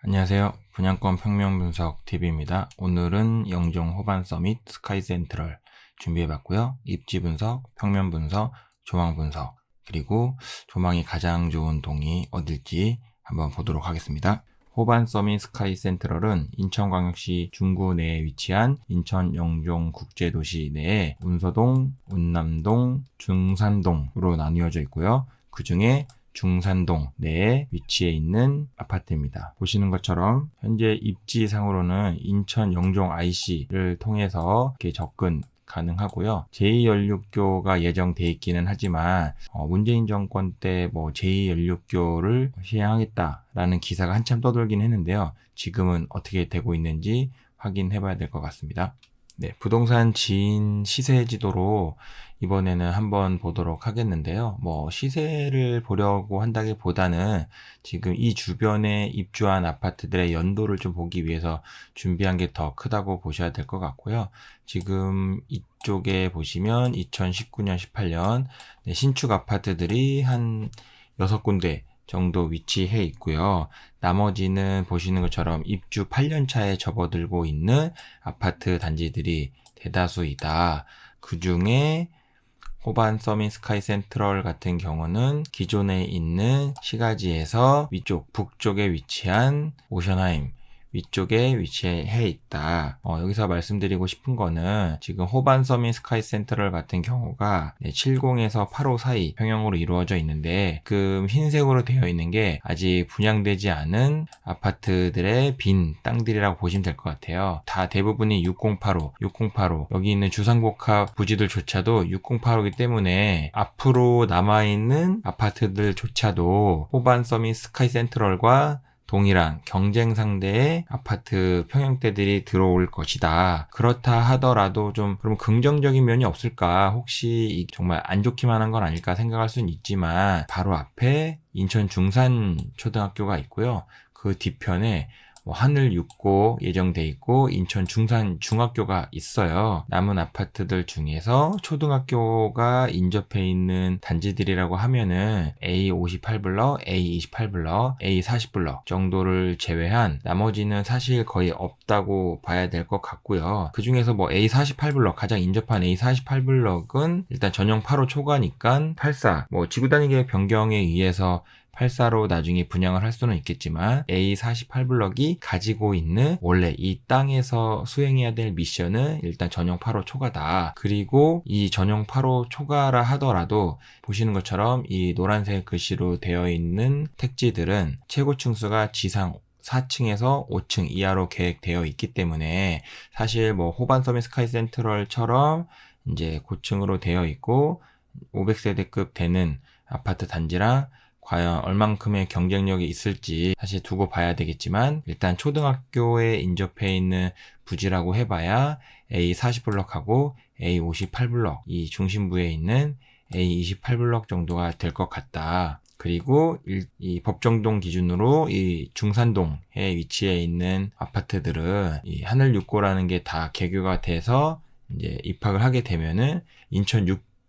안녕하세요. 분양권 평면 분석 TV입니다. 오늘은 영종 호반 서밋 스카이 센트럴 준비해봤고요. 입지 분석, 평면 분석, 조망 분석, 그리고 조망이 가장 좋은 동이 어딜지 한번 보도록 하겠습니다. 호반 서밋 스카이 센트럴은 인천광역시 중구 내에 위치한 인천 영종 국제도시 내에 운서동, 운남동, 중산동으로 나뉘어져 있고요. 그 중에 중산동 내에 위치해 있는 아파트입니다. 보시는 것처럼 현재 입지상으로는 인천 영종 IC를 통해서 이렇게 접근 가능하고요. 제2연륙교가 예정돼 있기는 하지만 문재인 정권 때 제2연륙교를 시행하겠다라는 기사가 한참 떠돌긴 했는데요. 지금은 어떻게 되고 있는지 확인해 봐야 될 것 같습니다. 네, 부동산 지인 시세 지도로 이번에는 한번 보도록 하겠는데요. 시세를 보려고 한다기보다는 지금 이 주변에 입주한 아파트들의 연도를 좀 보기 위해서 준비한 게 더 크다고 보셔야 될 것 같고요. 지금 이쪽에 보시면 2019년, 18년 신축 아파트들이 한 6군데 정도 위치해 있고요. 나머지는 보시는 것처럼 입주 8년 차에 접어들고 있는 아파트 단지들이 대다수이다. 그 중에 호반 서밋 스카이 센트럴 같은 경우는 기존에 있는 시가지에서 위쪽 북쪽에 위치한 오션하임 위쪽에 위치해 있다. 여기서 말씀드리고 싶은 거는 지금 호반 서밋 스카이 센트럴 같은 경우가 70에서 85 사이 평형으로 이루어져 있는데 지금 흰색으로 되어 있는 게 아직 분양되지 않은 아파트들의 빈 땅들이라고 보시면 될 것 같아요. 다 대부분이 6085, 6085 여기 있는 주상복합 부지들조차도 6085이기 때문에 앞으로 남아있는 아파트들조차도 호반 서밋 스카이 센트럴과 동일한 경쟁 상대의 아파트 평형대들이 들어올 것이다. 그렇다 하더라도 좀 그럼 긍정적인 면이 없을까? 혹시 정말 안 좋기만 한 건 아닐까 생각할 수는 있지만 바로 앞에 인천 중산 초등학교가 있고요. 그 뒤편에 하늘 6고 예정돼 있고 인천 중산 중학교가 있어요. 남은 아파트들 중에서 초등학교가 인접해 있는 단지들이라고 하면은 A58블럭, A28블럭, A40블럭 정도를 제외한 나머지는 사실 거의 없다고 봐야 될 것 같고요. 그 중에서 A48블럭 가장 인접한 A48블럭은 일단 전용 8호 초과니까 84 지구 단위계 변경에 의해서 84로 나중에 분양을 할 수는 있겠지만 A48블럭이 가지고 있는 원래 이 땅에서 수행해야 될 미션은 일단 전용 8호 초과다. 그리고 이 전용 8호 초과라 하더라도 보시는 것처럼 이 노란색 글씨로 되어 있는 택지들은 최고 층수가 지상 4층에서 5층 이하로 계획되어 있기 때문에 사실 호반 서밋 스카이 센트럴처럼 이제 고층으로 되어 있고 500세대급 되는 아파트 단지랑 과연 얼만큼의 경쟁력이 있을지 사실 두고 봐야 되겠지만 일단 초등학교에 인접해 있는 부지라고 해봐야 A40블럭하고 A58블럭 이 중심부에 있는 A28블럭 정도가 될 것 같다. 그리고 이 법정동 기준으로 이 중산동에 위치해 있는 아파트들은 이 하늘 6고라는 게 다 개교가 돼서 이제 입학을 하게 되면은 인천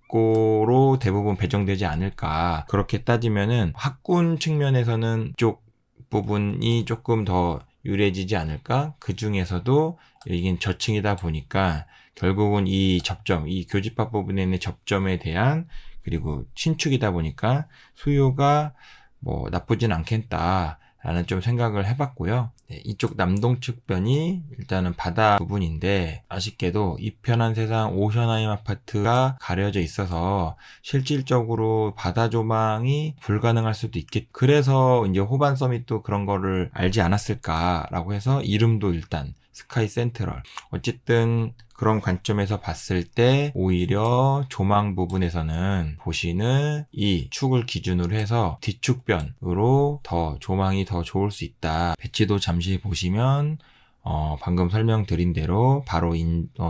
6고로 대부분 배정되지 않을까. 그렇게 따지면은 학군 측면에서는 쪽 부분이 조금 더 유리해지지 않을까. 그 중에서도 이긴 저층이다 보니까 결국은 이 접점, 이 교집합 부분에 있는 접점에 대한 그리고 신축이다 보니까 수요가 나쁘진 않겠다라는 좀 생각을 해봤고요. 이쪽 남동측변이 일단은 바다 부분인데 아쉽게도 이편한 세상 오션하임 아파트가 가려져 있어서 실질적으로 바다 조망이 불가능할 수도 있겠. 그래서 이제 호반 서밋도 그런 거를 알지 않았을까라고 해서 이름도 일단 스카이 센트럴. 어쨌든 그런 관점에서 봤을 때 오히려 조망 부분에서는 보시는 이 축을 기준으로 해서 뒤축변으로 더 조망이 더 좋을 수 있다. 배치도 잠시 보시면 방금 설명드린 대로 바로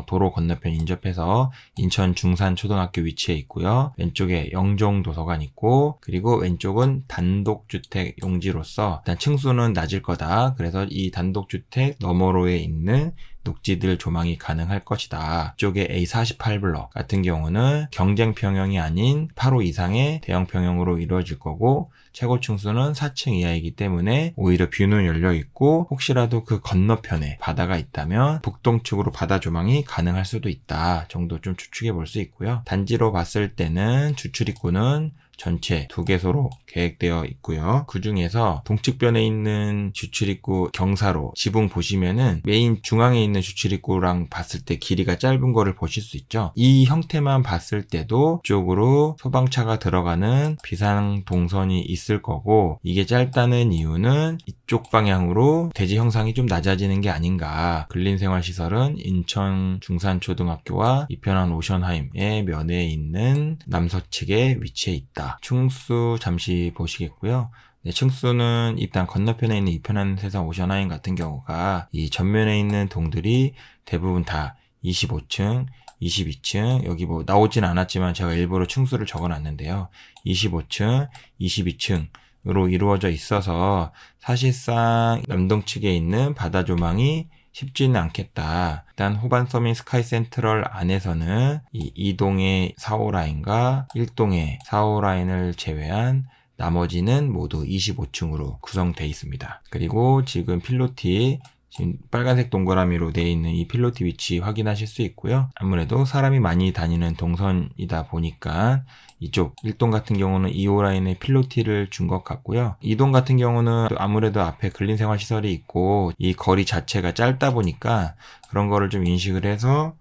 도로 건너편 인접해서 인천 중산 초등학교 위치해 있고요. 왼쪽에 영종 도서관 있고 그리고 왼쪽은 단독주택 용지로서 일단 층수는 낮을 거다. 그래서 이 단독주택 너머로에 있는 녹지들 조망이 가능할 것이다. 이쪽에 A48블럭 같은 경우는 경쟁 평형이 아닌 8호 이상의 대형 평형으로 이루어질 거고 최고 층수는 4층 이하이기 때문에 오히려 뷰는 열려 있고 혹시라도 그 건너편에 바다가 있다면 북동측으로 바다 조망이 가능할 수도 있다 정도 좀 추측해 볼 수 있고요. 단지로 봤을 때는 주출입구는 전체 2개소로 계획되어 있고요. 그 중에서 동측변에 있는 주출입구 경사로 지붕 보시면은 메인 중앙에 있는 주출입구랑 봤을 때 길이가 짧은 거를 보실 수 있죠. 이 형태만 봤을 때도 이쪽으로 소방차가 들어가는 비상 동선이 있을 거고 이게 짧다는 이유는 이쪽 방향으로 대지 형상이 좀 낮아지는 게 아닌가. 근린생활시설은 인천 중산초등학교와 이편한 오션하임의 면에 있는 남서측에 위치해 있다. 층수 잠시 보시겠고요. 네, 층수는 일단 건너편에 있는 이편한 세상 오션하임 같은 경우가 이 전면에 있는 동들이 대부분 다 25층, 22층, 여기 뭐 나오진 않았지만 제가 일부러 층수를 적어놨는데요. 25층, 22층으로 이루어져 있어서 사실상 남동측에 있는 바다 조망이 쉽지는 않겠다. 일단 호반서밋 스카이센트럴 안에서는 이 2동의 4호 라인과 1동의 4호 라인을 제외한 나머지는 모두 25층으로 구성되어 있습니다. 그리고 지금 필로티 지금 빨간색 동그라미로 되어 있는 이 필로티 위치 확인하실 수 있고요. 아무래도 사람이 많이 다니는 동선이다 보니까 이쪽 1동 같은 경우는 2호 라인에 필로티를 준 것 같고요. 2동 같은 경우는 아무래도 앞에 근린생활시설이 있고 이 거리 자체가 짧다 보니까 그런 거를 좀 인식을 해서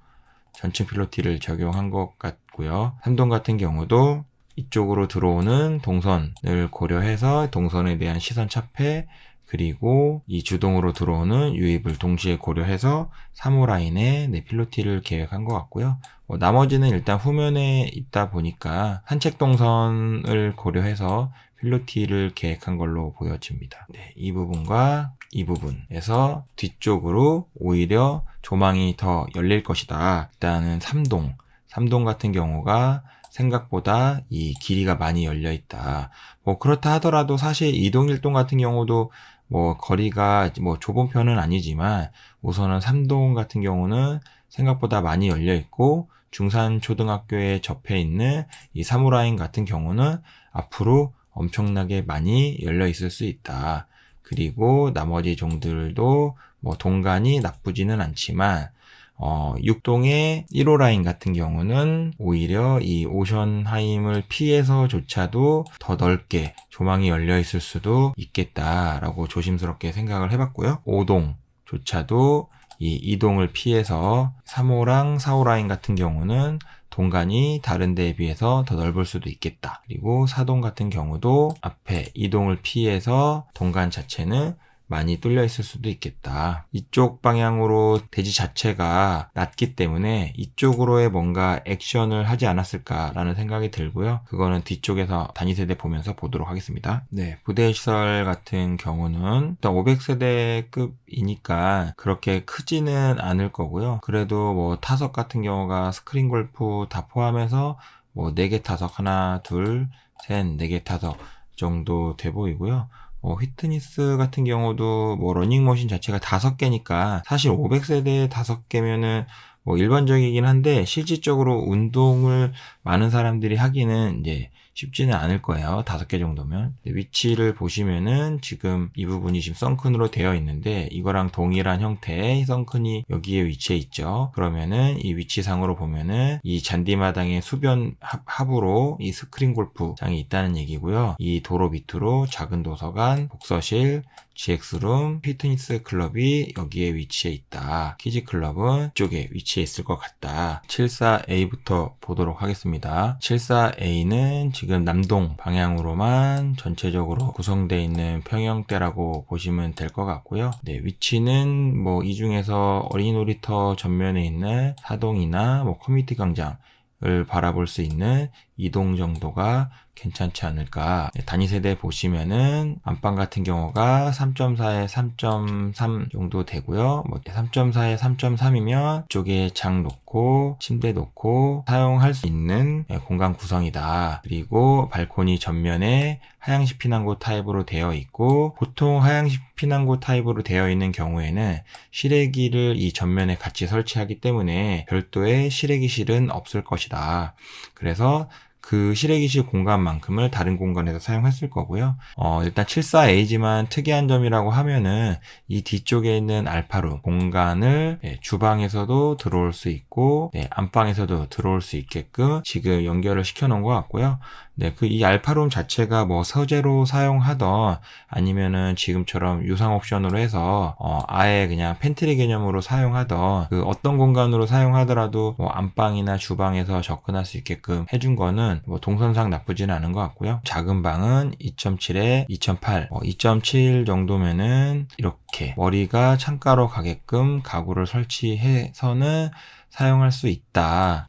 전층 필로티를 적용한 것 같고요. 3동 같은 경우도 이쪽으로 들어오는 동선을 고려해서 동선에 대한 시선 차폐 그리고 이 주동으로 들어오는 유입을 동시에 고려해서 3호 라인에 필로티를 계획한 것 같고요. 나머지는 일단 후면에 있다 보니까 산책 동선을 고려해서 필로티를 계획한 걸로 보여집니다. 네, 이 부분과 이 부분에서 뒤쪽으로 오히려 조망이 더 열릴 것이다. 일단은 3동 같은 경우가 생각보다 이 길이가 많이 열려 있다. 뭐 그렇다 하더라도 사실 2동 1동 같은 경우도 뭐 거리가 뭐 좁은 편은 아니지만 우선은 3동 같은 경우는 생각보다 많이 열려 있고 중산초등학교에 접해 있는 이 3호 라인 같은 경우는 앞으로 엄청나게 많이 열려 있을 수 있다. 그리고 나머지 종들도 뭐 동간이 나쁘지는 않지만 6동의 1호 라인 같은 경우는 오히려 이 오션하임을 피해서조차도 더 넓게 조망이 열려 있을 수도 있겠다라고 조심스럽게 생각을 해봤고요. 5동조차도 이 2동을 피해서 3호랑 4호 라인 같은 경우는 동간이 다른 데에 비해서 더 넓을 수도 있겠다. 그리고 4동 같은 경우도 앞에 2동을 피해서 동간 자체는 많이 뚫려 있을 수도 있겠다. 이쪽 방향으로 대지 자체가 낮기 때문에 이쪽으로의 뭔가 액션을 하지 않았을까라는 생각이 들고요. 그거는 뒤쪽에서 단위 세대 보면서 보도록 하겠습니다. 네, 부대 시설 같은 경우는 일단 500세대급이니까 그렇게 크지는 않을 거고요. 그래도 뭐 타석 같은 경우가 스크린 골프 다 포함해서 뭐 4개 타석 하나, 둘, 셋, 4개 타석 정도 돼 보이고요. 휘트니스 같은 경우도 뭐 러닝머신 자체가 5개니까 사실 500세대에 5개면은 뭐 일반적이긴 한데 실질적으로 운동을 많은 사람들이 하기는 이제 쉽지는 않을 거예요. 5개 정도면. 위치를 보시면은 지금 이 부분이 지금 썬큰으로 되어 있는데 이거랑 동일한 형태의 썬큰이 여기에 위치해 있죠. 그러면은 이 위치상으로 보면은 이 잔디마당의 수변 합으로 이 스크린 골프장이 있다는 얘기고요. 이 도로 밑으로 작은 도서관, 복서실, GX룸, 피트니스 클럽이 여기에 위치해 있다. 키즈 클럽은 이쪽에 위치해 있을 것 같다. 74A부터 보도록 하겠습니다. 74A는 지금 남동 방향으로만 전체적으로 구성되어 있는 평형대라고 보시면 될 것 같고요. 네, 위치는 뭐 이 중에서 어린이 놀이터 전면에 있는 사동이나 뭐 커뮤니티 광장을 바라볼 수 있는 이동 정도가 괜찮지 않을까. 단위 세대 보시면은 안방 같은 경우가 3.4에 3.3 정도 되고요. 3.4에 3.3이면 이쪽에 장 놓고 침대 놓고 사용할 수 있는 공간 구성이다. 그리고 발코니 전면에 하향식 피난구 타입으로 되어 있고, 보통 하향식 피난구 타입으로 되어 있는 경우에는 실외기를 이 전면에 같이 설치하기 때문에 별도의 실외기실은 없을 것이다. 그래서 그 실외기실 공간만큼을 다른 공간에서 사용했을 거고요. 일단 74A지만 특이한 점이라고 하면은 이 뒤쪽에 있는 알파룸 공간을 주방에서도 들어올 수 있고 안방에서도 들어올 수 있게끔 지금 연결을 시켜 놓은 것 같고요. 이 알파룸 자체가 뭐 서재로 사용하던 아니면은 지금처럼 유상 옵션으로 해서 아예 그냥 팬트리 개념으로 사용하던 그 어떤 공간으로 사용하더라도 뭐 안방이나 주방에서 접근할 수 있게끔 해준 거는 뭐 동선상 나쁘지는 않은 것 같고요. 작은 방은 2.7에 2.8, 2.7 정도면은 이렇게 머리가 창가로 가게끔 가구를 설치해서는 사용할 수 있다.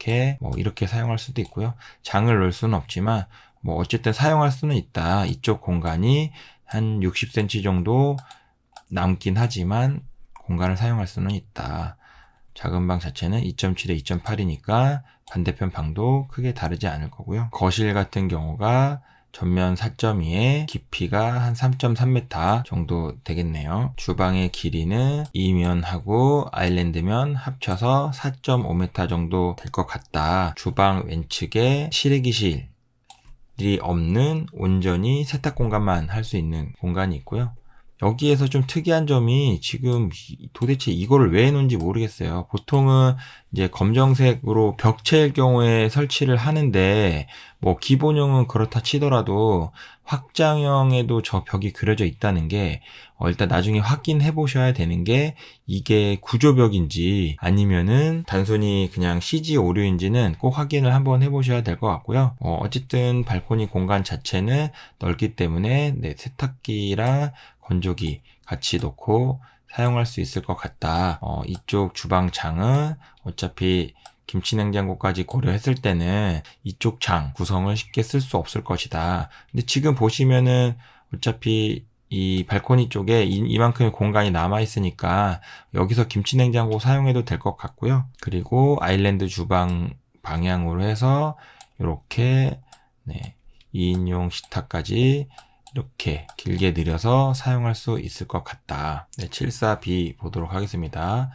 이렇게 사용할 수도 있고요. 장을 넣을 수는 없지만 어쨌든 사용할 수는 있다. 이쪽 공간이 한 60cm 정도 남긴 하지만 공간을 사용할 수는 있다. 작은 방 자체는 2.7에 2.8이니까 반대편 방도 크게 다르지 않을 거고요. 거실 같은 경우가 전면 4.2에 깊이가 한 3.3m 정도 되겠네요. 주방의 길이는 이면하고 아일랜드면 합쳐서 4.5m 정도 될 것 같다. 주방 왼측에 실외기실이 없는 온전히 세탁 공간만 할 수 있는 공간이 있고요. 여기에서 좀 특이한 점이 지금 도대체 이거를 왜 해놓은지 모르겠어요. 보통은 이제 검정색으로 벽체일 경우에 설치를 하는데 기본형은 그렇다 치더라도 확장형에도 저 벽이 그려져 있다는 게 일단 나중에 확인해 보셔야 되는 게 이게 구조벽인지 아니면은 단순히 그냥 CG 오류인지는 꼭 확인을 한번 해 보셔야 될 것 같고요. 어쨌든 발코니 공간 자체는 넓기 때문에 세탁기랑 건조기 같이 놓고 사용할 수 있을 것 같다. 이쪽 주방창은 어차피 김치냉장고까지 고려했을 때는 이쪽 장 구성을 쉽게 쓸 수 없을 것이다. 근데 지금 보시면은 어차피 이 발코니 쪽에 이만큼의 공간이 남아 있으니까 여기서 김치냉장고 사용해도 될 것 같고요. 그리고 아일랜드 주방 방향으로 해서 이렇게 2인용 식탁까지 이렇게 길게 늘여서 사용할 수 있을 것 같다. 74B 보도록 하겠습니다.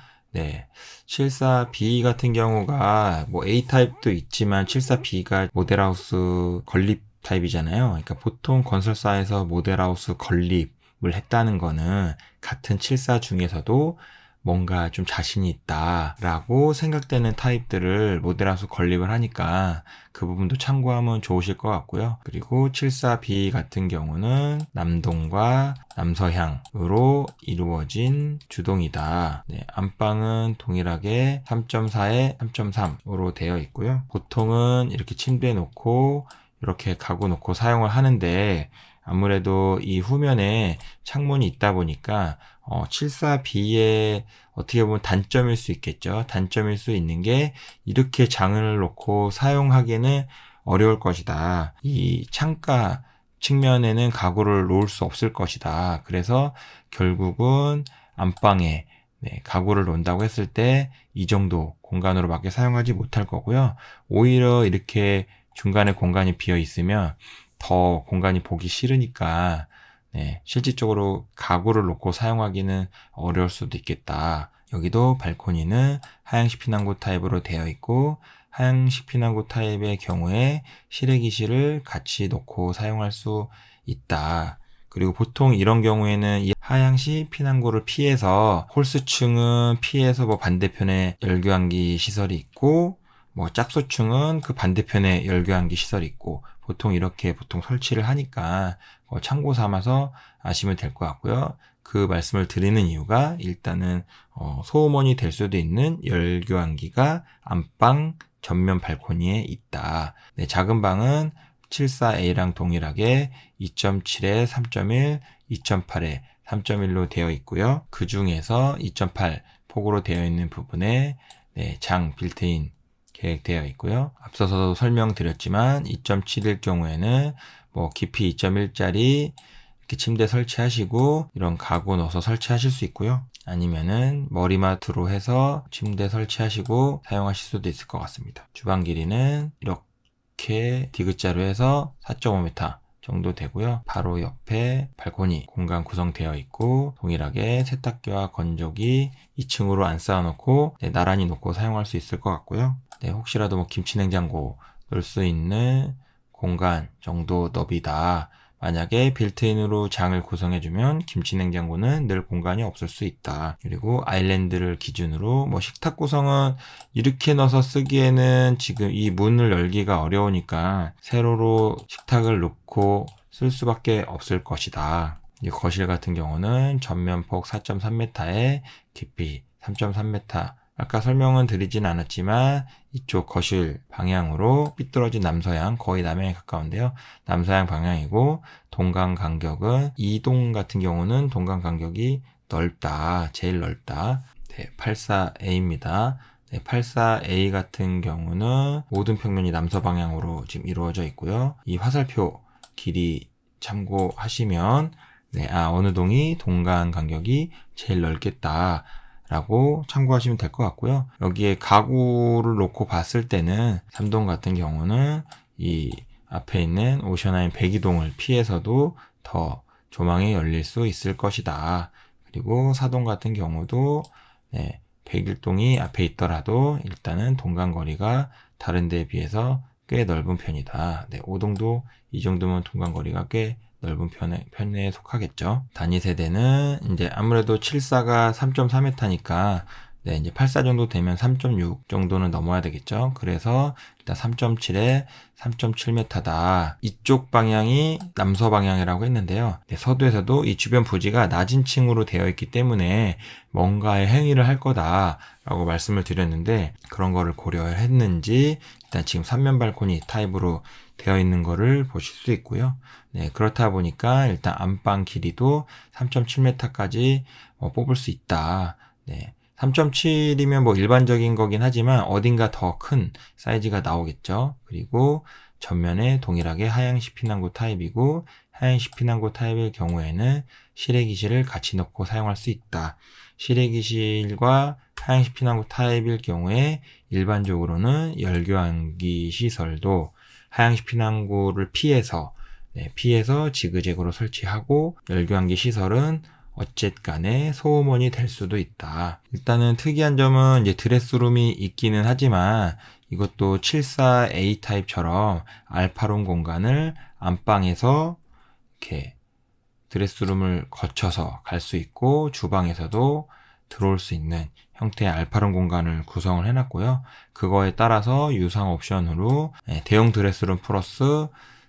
74B 같은 경우가 A 타입도 있지만 74B가 모델하우스 건립 타입이잖아요. 그러니까 보통 건설사에서 모델하우스 건립을 했다는 거는 같은 74 중에서도 뭔가 좀 자신이 있다라고 생각되는 타입들을 모델하우스 건립을 하니까 그 부분도 참고하면 좋으실 것 같고요. 그리고 74B 같은 경우는 남동과 남서향으로 이루어진 주동이다. 안방은 동일하게 3.4에 3.3으로 되어 있고요. 보통은 이렇게 침대 놓고 이렇게 가구 놓고 사용을 하는데 아무래도 이 후면에 창문이 있다 보니까 74B의 어떻게 보면 단점일 수 있겠죠. 단점일 수 있는 게 이렇게 장을 놓고 사용하기는 어려울 것이다. 이 창가 측면에는 가구를 놓을 수 없을 것이다. 그래서 결국은 안방에 가구를 놓는다고 했을 때 이 정도 공간으로밖에 사용하지 못할 거고요. 오히려 이렇게 중간에 공간이 비어 있으면 더 공간이 보기 싫으니까 실질적으로 가구를 놓고 사용하기는 어려울 수도 있겠다. 여기도 발코니는 하향식 피난구 타입으로 되어 있고 하향식 피난구 타입의 경우에 실외기실을 같이 놓고 사용할 수 있다. 그리고 보통 이런 경우에는 이 하향식 피난구를 피해서 홀스층은 피해서 반대편에 열교환기 시설이 있고 짝수층은 그 반대편에 열교환기 시설이 있고 보통 이렇게 설치를 하니까 참고 삼아서 아시면 될 것 같고요. 그 말씀을 드리는 이유가 일단은 소음원이 될 수도 있는 열교환기가 안방 전면 발코니에 있다. 작은 방은 74A랑 동일하게 2.7에 3.1, 2.8에 3.1로 되어 있고요. 그 중에서 2.8 폭으로 되어 있는 부분에 장 빌트인 계획되어 있고요. 앞서서도 설명드렸지만 2.7일 경우에는 뭐 깊이 2.1짜리 이렇게 침대 설치하시고 이런 가구 넣어서 설치하실 수 있고요. 아니면은 머리맡으로 해서 침대 설치하시고 사용하실 수도 있을 것 같습니다. 주방 길이는 이렇게 디귿자로 해서 4.5m 정도 되고요. 바로 옆에 발코니 공간 구성되어 있고 동일하게 세탁기와 건조기 2층으로 안 쌓아놓고 나란히 놓고 사용할 수 있을 것 같고요. 혹시라도 뭐 김치냉장고 넣을 수 있는 공간 정도 너비다. 만약에 빌트인으로 장을 구성해주면 김치냉장고는 늘 공간이 없을 수 있다. 그리고 아일랜드를 기준으로 뭐 식탁 구성은 이렇게 넣어서 쓰기에는 지금 이 문을 열기가 어려우니까 세로로 식탁을 놓고 쓸 수밖에 없을 것이다. 거실 같은 경우는 전면폭 4.3m에 깊이 3.3m 아까 설명은 드리진 않았지만 이쪽 거실 방향으로 삐뚤어진 남서향 거의 남향에 가까운데요. 남서향 방향이고 동강 간격은 이동 같은 경우는 동강 간격이 넓다. 제일 넓다. 84A입니다. 84A 같은 경우는 모든 평면이 남서 방향으로 지금 이루어져 있고요. 이 화살표 길이 참고하시면 어느 동이 동강 간격이 제일 넓겠다. 라고 참고하시면 될 것 같고요. 여기에 가구를 놓고 봤을 때는 3동 같은 경우는 이 앞에 있는 오션하인 102동을 피해서도 더 조망이 열릴 수 있을 것이다. 그리고 4동 같은 경우도 101동이 앞에 있더라도 일단은 동간거리가 다른 데에 비해서 꽤 넓은 편이다. 5동도 이 정도면 동간거리가 꽤 넓은 편에 속하겠죠. 단위 세대는 이제 아무래도 74가 3.4m니까 이제 84 정도 되면 3.6 정도는 넘어야 되겠죠. 그래서 일단 3.7에 3.7m다. 이쪽 방향이 남서 방향이라고 했는데요. 서두에서도 이 주변 부지가 낮은 층으로 되어 있기 때문에 뭔가의 행위를 할 거다라고 말씀을 드렸는데 그런 거를 고려했는지 일단 지금 3면 발코니 타입으로 되어 있는 거를 보실 수 있고요. 그렇다 보니까 일단 안방 길이도 3.7m까지 뽑을 수 있다. 3.7이면 뭐 일반적인 거긴 하지만 어딘가 더 큰 사이즈가 나오겠죠. 그리고 전면에 동일하게 하향식 피난구 타입이고 하향식 피난구 타입일 경우에는 실외기실을 같이 넣고 사용할 수 있다. 실외기실과 하향식 피난구 타입일 경우에 일반적으로는 열교환기 시설도 하향식 피난구를 피해서 지그재그로 설치하고 열교환기 시설은 어쨌간에 소음원이 될 수도 있다. 일단은 특이한 점은 이제 드레스룸이 있기는 하지만 이것도 74A 타입처럼 알파룸 공간을 안방에서 이렇게 드레스룸을 거쳐서 갈 수 있고 주방에서도 들어올 수 있는 형태의 알파룸 공간을 구성을 해놨고요. 그거에 따라서 유상 옵션으로 대형 드레스룸 플러스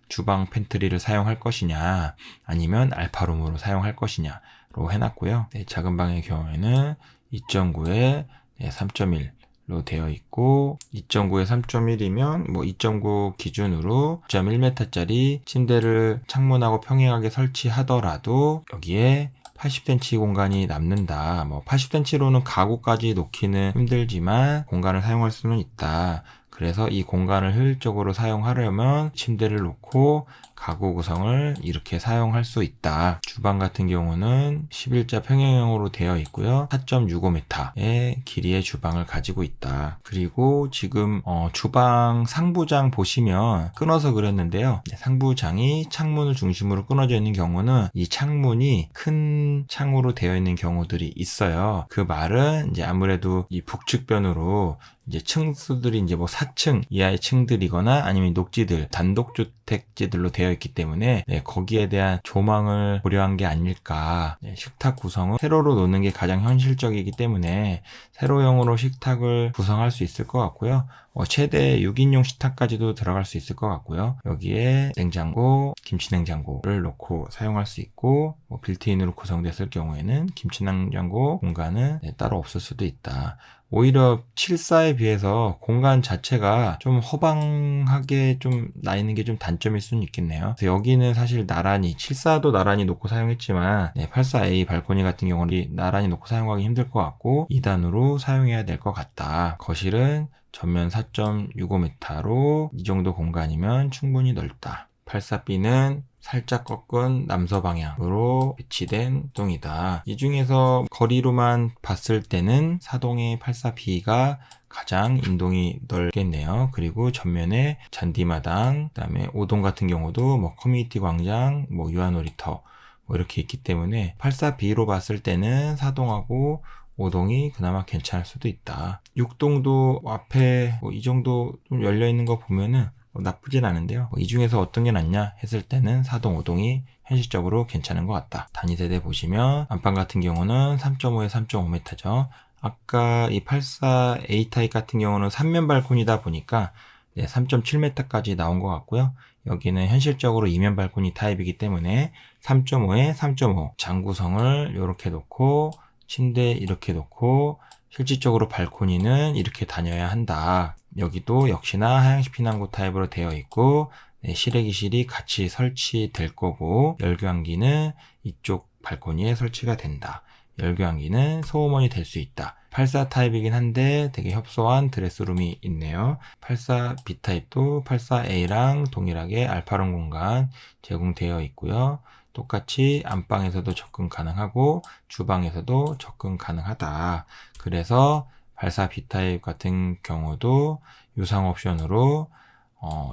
주방 팬트리를 사용할 것이냐 아니면 알파룸으로 사용할 것이냐로 해놨고요. 작은 방의 경우에는 2.9에 3.1로 되어 있고 2.9에 3.1이면 뭐 2.9 기준으로 9.1m짜리 침대를 창문하고 평행하게 설치하더라도 여기에 80cm 공간이 남는다. 뭐 80cm로는 가구까지 놓기는 힘들지만 공간을 사용할 수는 있다. 그래서 이 공간을 효율적으로 사용하려면 침대를 놓고 가구 구성을 이렇게 사용할 수 있다. 주방 같은 경우는 11자 평행형으로 되어 있고요. 4.65m의 길이의 주방을 가지고 있다. 그리고 지금 주방 상부장 보시면 끊어서 그렸는데요. 상부장이 창문을 중심으로 끊어져 있는 경우는 이 창문이 큰 창으로 되어 있는 경우들이 있어요. 그 말은 이제 아무래도 이 북측변으로 이제 층수들이 이제 뭐 4층 이하의 층들이거나 아니면 녹지들, 단독주택지들로 되어 있기 때문에 거기에 대한 조망을 고려한 게 아닐까. 식탁 구성은 세로로 놓는 게 가장 현실적이기 때문에 세로형으로 식탁을 구성할 수 있을 것 같고요. 최대 6인용 식탁까지도 들어갈 수 있을 것 같고요. 여기에 냉장고, 김치냉장고를 놓고 사용할 수 있고 빌트인으로 구성됐을 경우에는 김치냉장고 공간은 따로 없을 수도 있다. 오히려 74에 비해서 공간 자체가 좀 허방하게 좀 나 있는 게 좀 단점일 수는 있겠네요. 그래서 여기는 사실 나란히 74도 나란히 놓고 사용했지만 84A 발코니 같은 경우는 나란히 놓고 사용하기 힘들 것 같고 2단으로 사용해야 될 것 같다. 거실은 전면 4.65m로 이 정도 공간이면 충분히 넓다. 84B는 살짝 꺾은 남서 방향으로 배치된 동이다. 이 중에서 거리로만 봤을 때는 사동의 84B가 가장 인동이 넓겠네요. 그리고 전면에 잔디마당, 그다음에 5동 같은 경우도 뭐 커뮤니티 광장, 뭐 유아놀이터 뭐 이렇게 있기 때문에 84B로 봤을 때는 사동하고 5동이 그나마 괜찮을 수도 있다. 6동도 앞에 이 정도 좀 열려 있는 거 보면은 나쁘진 않은데요. 이 중에서 어떤 게 낫냐 했을 때는 4동, 5동이 현실적으로 괜찮은 것 같다. 단위세대 보시면 안방 같은 경우는 3.5에 3.5m죠. 아까 이 84A 타입 같은 경우는 3면 발코니다 보니까 3.7m까지 나온 것 같고요. 여기는 현실적으로 2면 발코니 타입이기 때문에 3.5에 3.5 장구성을 이렇게 놓고 침대 이렇게 놓고 실질적으로 발코니는 이렇게 다녀야 한다. 여기도 역시나 하향식 피난구 타입으로 되어 있고 실외기실이 같이 설치될 거고 열교환기는 이쪽 발코니에 설치가 된다. 열교환기는 소음원이 될 수 있다. 84 타입이긴 한데 되게 협소한 드레스룸이 있네요. 84 B 타입도 84A랑 동일하게 알파룸 공간 제공되어 있고요. 똑같이 안방에서도 접근 가능하고 주방에서도 접근 가능하다. 그래서 84 B 타입 같은 경우도 유상 옵션으로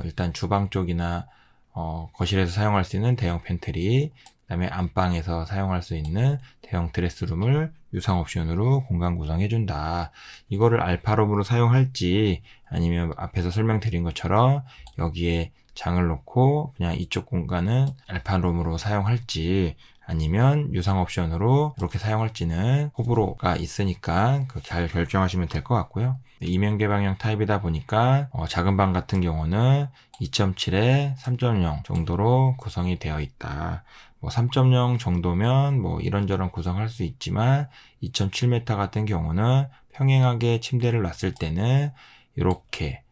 일단 주방 쪽이나 거실에서 사용할 수 있는 대형 팬트리, 그다음에 안방에서 사용할 수 있는 대형 드레스룸을 유상 옵션으로 공간 구성해준다. 이거를 알파룸으로 사용할지 아니면 앞에서 설명드린 것처럼 여기에 장을 놓고 그냥 이쪽 공간은 알파룸으로 사용할지 아니면 유상 옵션으로 이렇게 사용할지는 호불호가 있으니까 잘 결정하시면 될 것 같고요. 이면 개방형 타입이다 보니까 작은 방 같은 경우는 2.7에 3.0 정도로 구성이 되어 있다. 3.0 정도면 이런저런 구성할 수 있지만 2.7m 같은 경우는 평행하게 침대를 놨을 때는 이렇게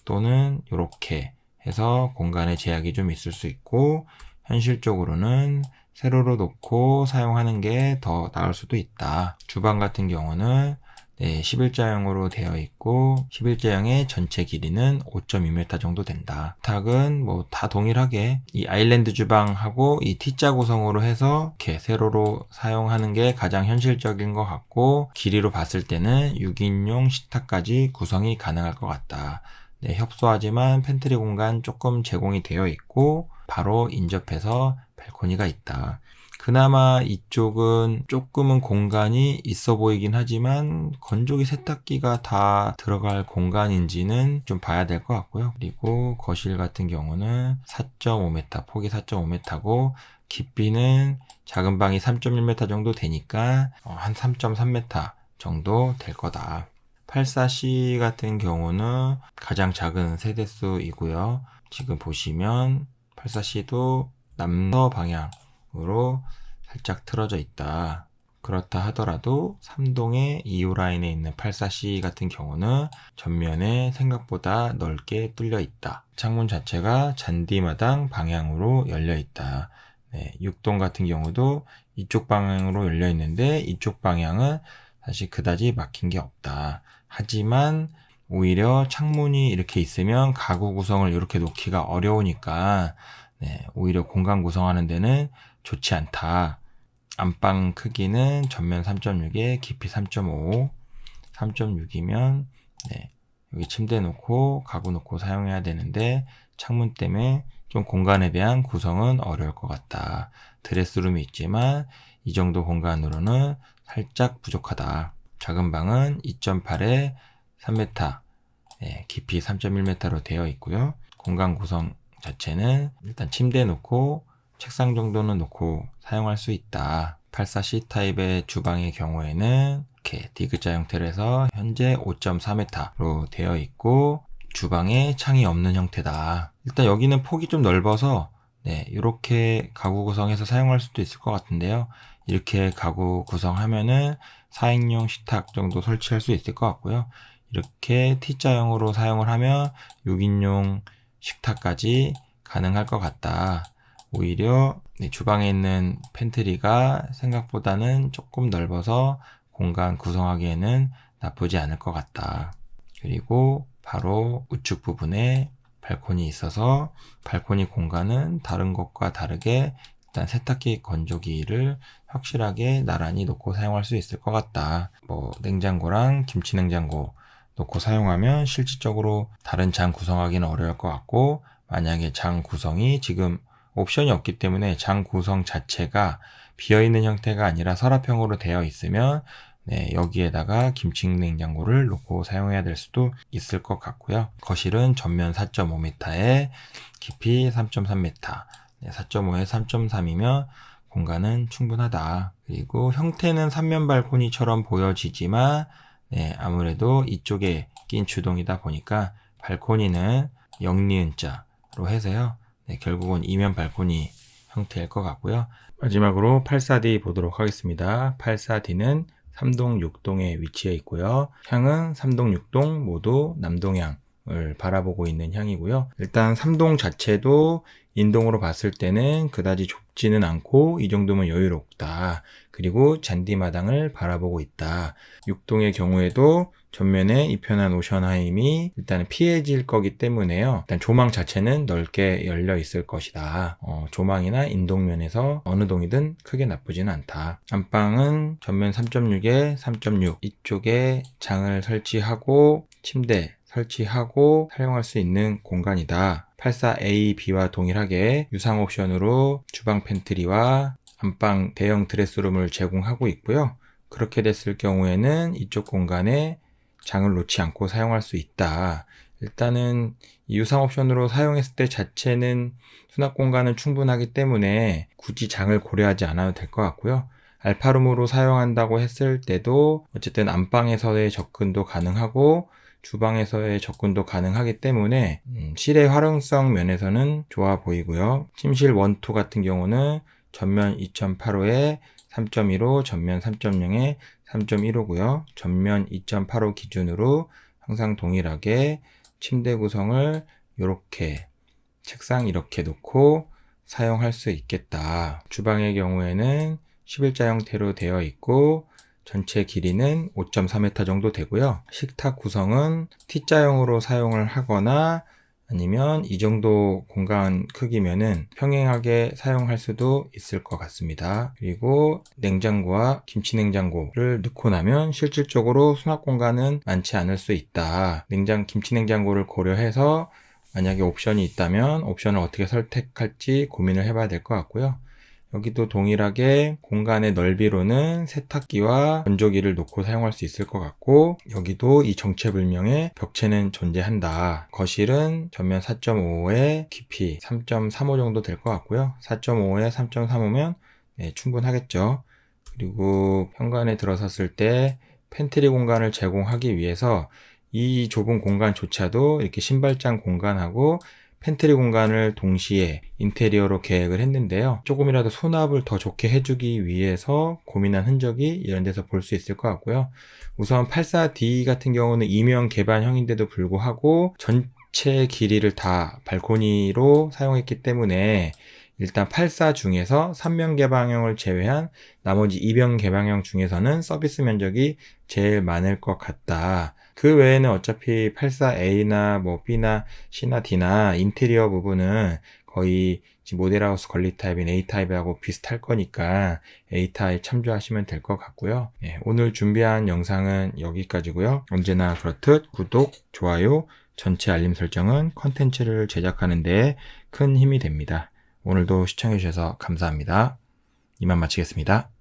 또는 이렇게 해서 공간에 제약이 좀 있을 수 있고 현실적으로는 세로로 놓고 사용하는 게 더 나을 수도 있다. 주방 같은 경우는 11자형으로 되어 있고 11자형의 전체 길이는 5.2m 정도 된다. 탁은 다 동일하게 이 아일랜드 주방하고 이 T자 구성으로 해서 이렇게 세로로 사용하는 게 가장 현실적인 것 같고 길이로 봤을 때는 6인용 식탁까지 구성이 가능할 것 같다. 협소하지만 팬트리 공간 조금 제공이 되어 있고 바로 인접해서 발코니가 있다. 그나마 이쪽은 조금은 공간이 있어 보이긴 하지만 건조기 세탁기가 다 들어갈 공간인지는 좀 봐야 될 것 같고요. 그리고 거실 같은 경우는 4.5m, 폭이 4.5m고 깊이는 작은 방이 3.1m 정도 되니까 한 3.3m 정도 될 거다. 84C 같은 경우는 가장 작은 세대수이고요. 지금 보시면 84C도 남서 방향으로 살짝 틀어져 있다. 그렇다 하더라도 3동의 2호 라인에 있는 84C 같은 경우는 전면에 생각보다 넓게 뚫려 있다. 창문 자체가 잔디마당 방향으로 열려 있다. 6동 같은 경우도 이쪽 방향으로 열려 있는데 이쪽 방향은 사실 그다지 막힌 게 없다. 하지만 오히려 창문이 이렇게 있으면 가구 구성을 이렇게 놓기가 어려우니까 오히려 공간 구성하는 데는 좋지 않다. 안방 크기는 전면 3.6에 깊이 3.5, 3.6이면 여기 침대 놓고 가구 놓고 사용해야 되는데 창문 때문에 좀 공간에 대한 구성은 어려울 것 같다. 드레스룸이 있지만 이 정도 공간으로는 살짝 부족하다. 작은 방은 2.8에 3m, 깊이 3.1m로 되어 있고요. 공간 구성 자체는 일단 침대 놓고 책상 정도는 놓고 사용할 수 있다. 84C 타입의 주방의 경우에는 이렇게 디귿자 형태로 해서 현재 5.4m로 되어 있고 주방에 창이 없는 형태다. 일단 여기는 폭이 좀 넓어서 이렇게 가구 구성해서 사용할 수도 있을 것 같은데요. 이렇게 가구 구성하면은 4인용 식탁 정도 설치할 수 있을 것 같고요. 이렇게 T자형으로 사용을 하면 6인용 식탁까지 가능할 것 같다. 오히려 주방에 있는 팬트리가 생각보다는 조금 넓어서 공간 구성하기에는 나쁘지 않을 것 같다. 그리고 바로 우측 부분에 발코니 있어서 발코니 공간은 다른 것과 다르게 일단 세탁기 건조기를 확실하게 나란히 놓고 사용할 수 있을 것 같다. 뭐 냉장고랑 김치 냉장고 놓고 사용하면 실질적으로 다른 장 구성하기는 어려울 것 같고, 만약에 장 구성이 지금 옵션이 없기 때문에 장 구성 자체가 비어있는 형태가 아니라 서랍형으로 되어 있으면 여기에다가 김치 냉장고를 놓고 사용해야 될 수도 있을 것 같고요. 거실은 전면 4.5m에 깊이 3.3m, 4.5에 3.3이면 공간은 충분하다. 그리고 형태는 3면 발코니처럼 보여지지만 아무래도 이쪽에 낀 주동이다 보니까 발코니는 영리은자로 해서요. 결국은 2면 발코니 형태일 것 같고요. 마지막으로 84D 보도록 하겠습니다. 84D는 3동, 6동에 위치해 있고요. 향은 3동, 6동 모두 남동향을 바라보고 있는 향이고요. 일단 3동 자체도 인동으로 봤을 때는 그다지 좁지는 않고 이 정도면 여유롭다. 그리고 잔디마당을 바라보고 있다. 6동의 경우에도 전면에 이편한 오션하임이 일단은 피해질 거기 때문에요. 일단 조망 자체는 넓게 열려 있을 것이다. 조망이나 인동면에서 어느 동이든 크게 나쁘지는 않다. 안방은 전면 3.6에 3.6 이쪽에 장을 설치하고 침대 설치하고 사용할 수 있는 공간이다. 84A, B와 동일하게 유상 옵션으로 주방 팬트리와 안방 대형 드레스룸을 제공하고 있고요. 그렇게 됐을 경우에는 이쪽 공간에 장을 놓지 않고 사용할 수 있다. 일단은 이 유상 옵션으로 사용했을 때 자체는 수납 공간은 충분하기 때문에 굳이 장을 고려하지 않아도 될 것 같고요. 알파룸으로 사용한다고 했을 때도 어쨌든 안방에서의 접근도 가능하고 주방에서의 접근도 가능하기 때문에 실의 활용성 면에서는 좋아 보이고요. 침실 1, 2 같은 경우는 전면 2.85에 3.15, 전면 3.0에 3.15고요. 전면 2.85 기준으로 항상 동일하게 침대 구성을 이렇게 책상 이렇게 놓고 사용할 수 있겠다. 주방의 경우에는 11자 형태로 되어 있고 전체 길이는 5.4m 정도 되고요. 식탁 구성은 T자형으로 사용을 하거나 아니면 이 정도 공간 크기면은 평행하게 사용할 수도 있을 것 같습니다. 그리고 냉장고와 김치 냉장고를 넣고 나면 실질적으로 수납 공간은 많지 않을 수 있다. 김치 냉장고를 고려해서 만약에 옵션이 있다면 옵션을 어떻게 선택할지 고민을 해봐야 될 것 같고요. 여기도 동일하게 공간의 넓이로는 세탁기와 건조기를 놓고 사용할 수 있을 것 같고, 여기도 이 정체불명의 벽체는 존재한다. 거실은 전면 4.5에 깊이 3.35 정도 될 것 같고요. 4.5에 3.35면 충분하겠죠. 그리고 현관에 들어섰을 때 팬트리 공간을 제공하기 위해서 이 좁은 공간조차도 이렇게 신발장 공간하고 팬트리 공간을 동시에 인테리어로 계획을 했는데요. 조금이라도 수납을 더 좋게 해주기 위해서 고민한 흔적이 이런 데서 볼 수 있을 것 같고요. 우선 84D 같은 경우는 2면 개반형인데도 불구하고 전체 길이를 다 발코니로 사용했기 때문에 일단 84 중에서 3면 개방형을 제외한 나머지 2면 개방형 중에서는 서비스 면적이 제일 많을 것 같다. 그 외에는 어차피 84A나 뭐 B나 C나 D나 인테리어 부분은 거의 모델하우스 권리 타입인 A타입하고 비슷할 거니까 A타입 참조하시면 될 것 같고요. 오늘 준비한 영상은 여기까지고요. 언제나 그렇듯 구독, 좋아요, 전체 알림 설정은 컨텐츠를 제작하는 데 큰 힘이 됩니다. 오늘도 시청해주셔서 감사합니다. 이만 마치겠습니다.